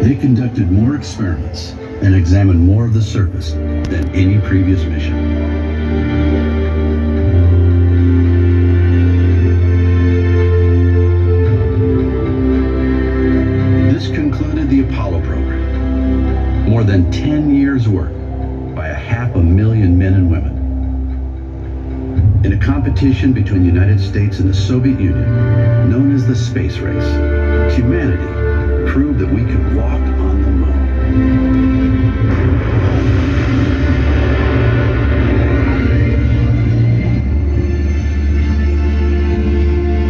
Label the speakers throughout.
Speaker 1: They conducted more experiments and examined more of the surface than any previous mission. This concluded the Apollo program. More than 10 years' work by 500,000 men and women. In a competition between the United States and the Soviet Union, known as the space race, humanity proved that we could walk on the moon.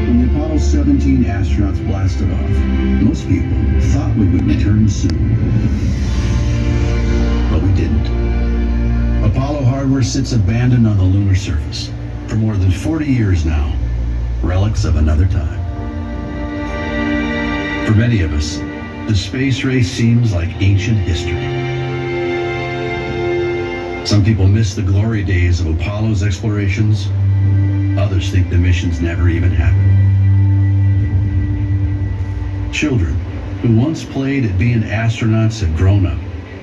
Speaker 1: When the Apollo 17 astronauts blasted off, most people thought we would return soon. But we didn't. Apollo hardware sits abandoned on the lunar surface for more than 40 years now, relics of another time. For many of us, the space race seems like ancient history. Some people miss the glory days of Apollo's explorations. Others think the missions never even happened. Children who once played at being astronauts have grown up,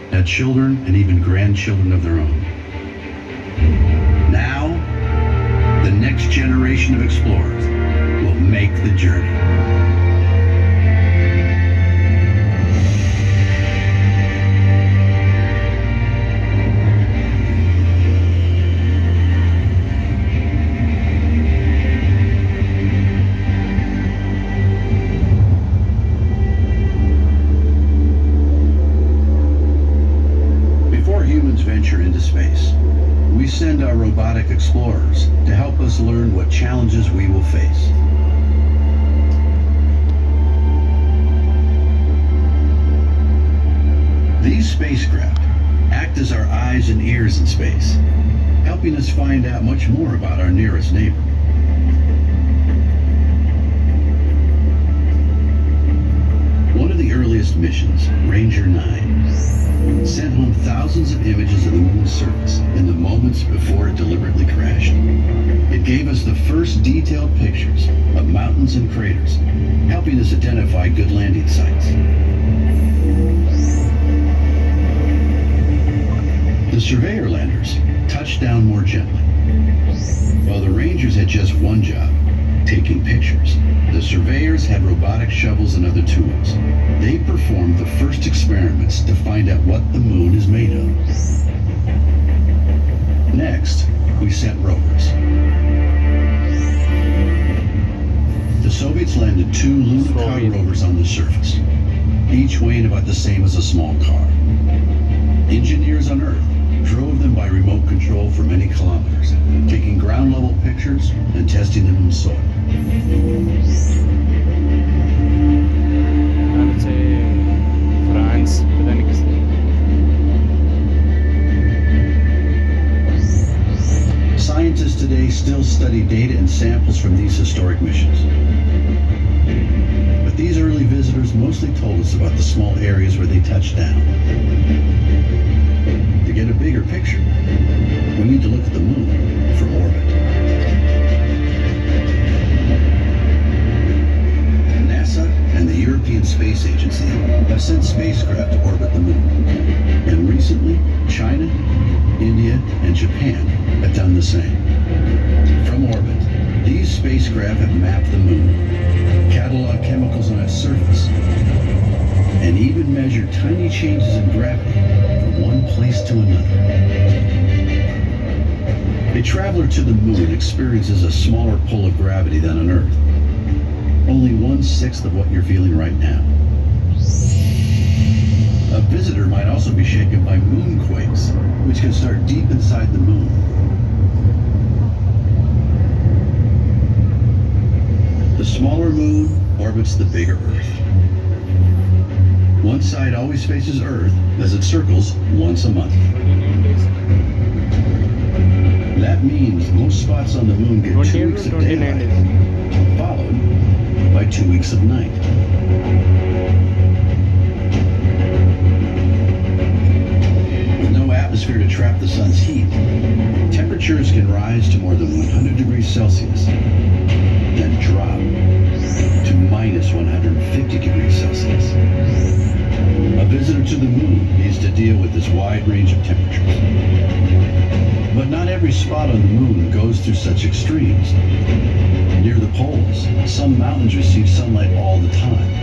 Speaker 1: had children and even grandchildren of their own. Now, the next generation of explorers will make the journey. Venture into space, we send our robotic explorers to help us learn what challenges we will face. These spacecraft act as our eyes and ears in space, helping us find out much more about our nearest neighbor. One of the earliest missions, Ranger 9, sent home thousands of images of the moon's surface in the moments before it deliberately crashed. It gave us the first detailed pictures of mountains and craters, helping us identify good landing sites. The Surveyor landers touched down more gently. While the Rangers had just one job, taking pictures, the Surveyors had robotic shovels and other tools. They performed the first experiments to find out what the moon is made of. Next, we sent rovers. The Soviets landed 2 Lunokhod rovers on the surface, each weighing about the same as a small car. Engineers on Earth drove them by remote control for many kilometers, taking ground-level pictures and testing them in soil.
Speaker 2: I would say France, but then
Speaker 1: Scientists today still study data and samples from these historic missions. But these early visitors mostly told us about the small areas where they touched down. To get a bigger picture, we need to look at the moon from orbit. NASA and the European Space Agency have sent spacecraft to orbit the moon. And recently, China, India, and Japan have done the same. From orbit, these spacecraft have mapped the moon, cataloged chemicals on its surface, and even measured tiny changes in gravity from one place to another. A traveler to the moon experiences a smaller pull of gravity than on Earth. Only 1/6 of what you're feeling right now. A visitor might also be shaken by moonquakes, which can start deep inside the moon. The smaller moon orbits the bigger Earth. One side always faces Earth as it circles once a month. That means most spots on the moon get 2 weeks of daylight, followed by 2 weeks of night. With no atmosphere to trap the sun's heat, temperatures can rise to more than 100 degrees Celsius, then drop to minus 150 degrees Celsius. A to the moon needs to deal with this wide range of temperatures. But not every spot on the moon goes through such extremes. Near the poles, some mountains receive sunlight all the time,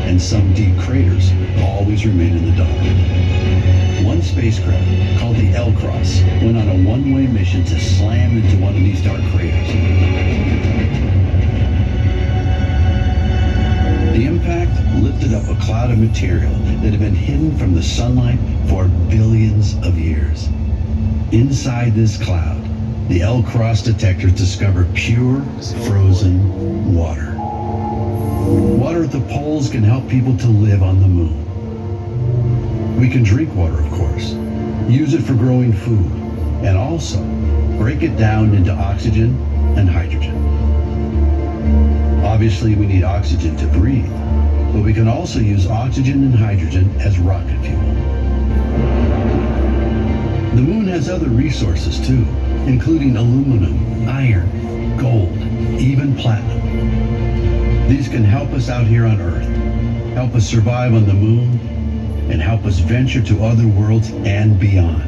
Speaker 1: and some deep craters always remain in the dark. One spacecraft, called the L-Cross, went on a one-way mission to slam into one of these dark craters. The impact lifted up a cloud of material that had been hidden from the sunlight for billions of years. Inside this cloud, the L-Cross detectors discovered pure, frozen water. Water at the poles can help people to live on the moon. We can drink water, of course, use it for growing food, and also break it down into oxygen and hydrogen. Obviously, we need oxygen to breathe, but we can also use oxygen and hydrogen as rocket fuel. The moon has other resources too, including aluminum, iron, gold, even platinum. These can help us out here on Earth, help us survive on the moon, and help us venture to other worlds and beyond.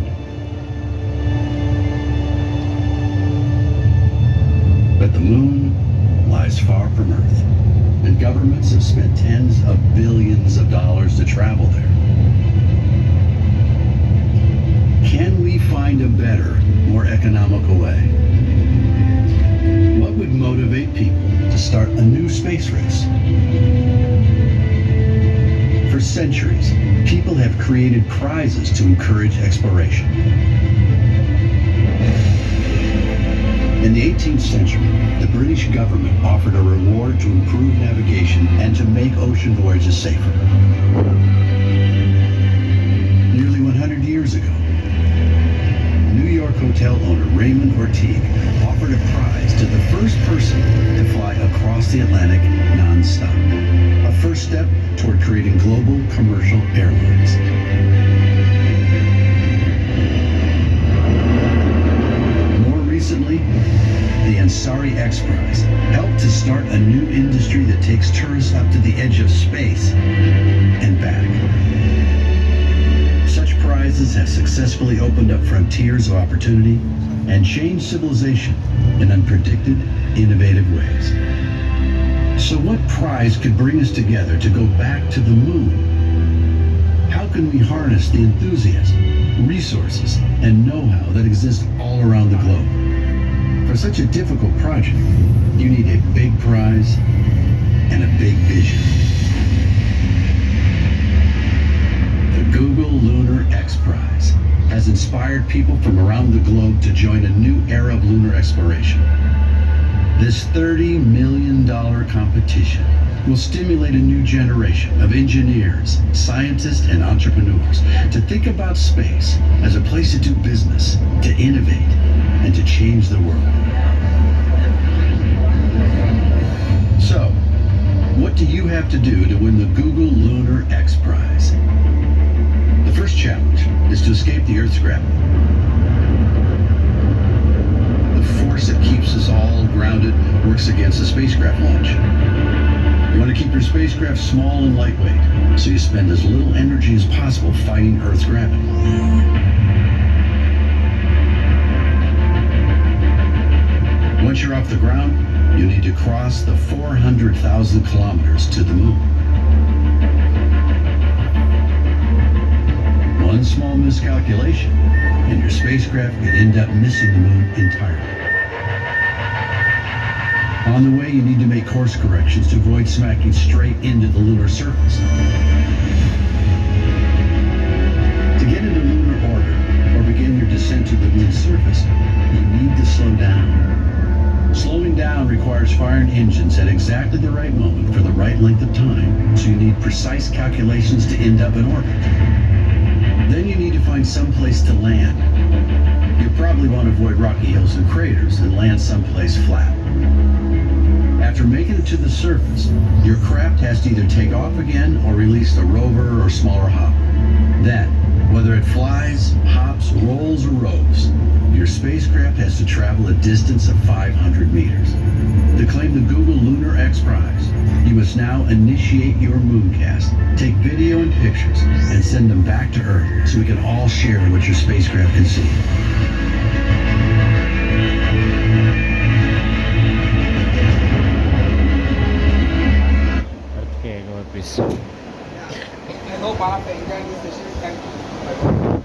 Speaker 1: But the moon lies far from Earth, and governments have spent tens of billions of dollars to travel there. Can we find a better, more economical way? What would motivate people to start a new space race? For centuries, people have created prizes to encourage exploration. In the 18th century, the British government offered a reward to improve navigation and to make ocean voyages safer. Nearly 100 years ago, New York hotel owner Raymond Ortigue offered a prize to the first person to fly across the Atlantic non-stop, a first step toward creating global commercial airlines. More recently, the Ansari X Prize helped to start a new industry that takes tourists up to the edge of space and back. Such prizes have successfully opened up frontiers of opportunity and changed civilization in unpredicted, innovative ways. So what prize could bring us together to go back to the moon? How can we harness the enthusiasm, resources, and know-how that exists all around the globe? For such a difficult project, you need a big prize and a big vision. The Google Lunar X Prize has inspired people from around the globe to join a new era of lunar exploration. This $30 million competition will stimulate a new generation of engineers, scientists, and entrepreneurs to think about space as a place to do business, to innovate, and to change the world. So, what do you have to do to win the Google Lunar X Prize? The first challenge is to escape the Earth's gravity. The force that keeps us all grounded works against the spacecraft launch. You want to keep your spacecraft small and lightweight, so you spend as little energy as possible fighting Earth's gravity. Once you're off the ground, you need to cross the 400,000 kilometers to the moon. One small miscalculation, and your spacecraft could end up missing the moon entirely. On the way, you need to make course corrections to avoid smacking straight into the lunar surface. To get into lunar orbit, or begin your descent to the moon's surface, you need to slow down. Slowing down requires firing engines at exactly the right moment for the right length of time, so you need precise calculations to end up in orbit. Then you need to find some place to land. You'll probably want to avoid rocky hills and craters and land someplace flat. After making it to the surface, your craft has to either take off again or release the rover or smaller hopper. Then, whether it flies, hops, rolls, or roves, your spacecraft has to travel a distance of 500 meters. To claim the Google Lunar X Prize, you must now initiate your mooncast, take video and pictures, and send them back to Earth so we can all share what your spacecraft can see.
Speaker 2: Okay, go please.
Speaker 3: I hope all of you enjoy this session. Thank you.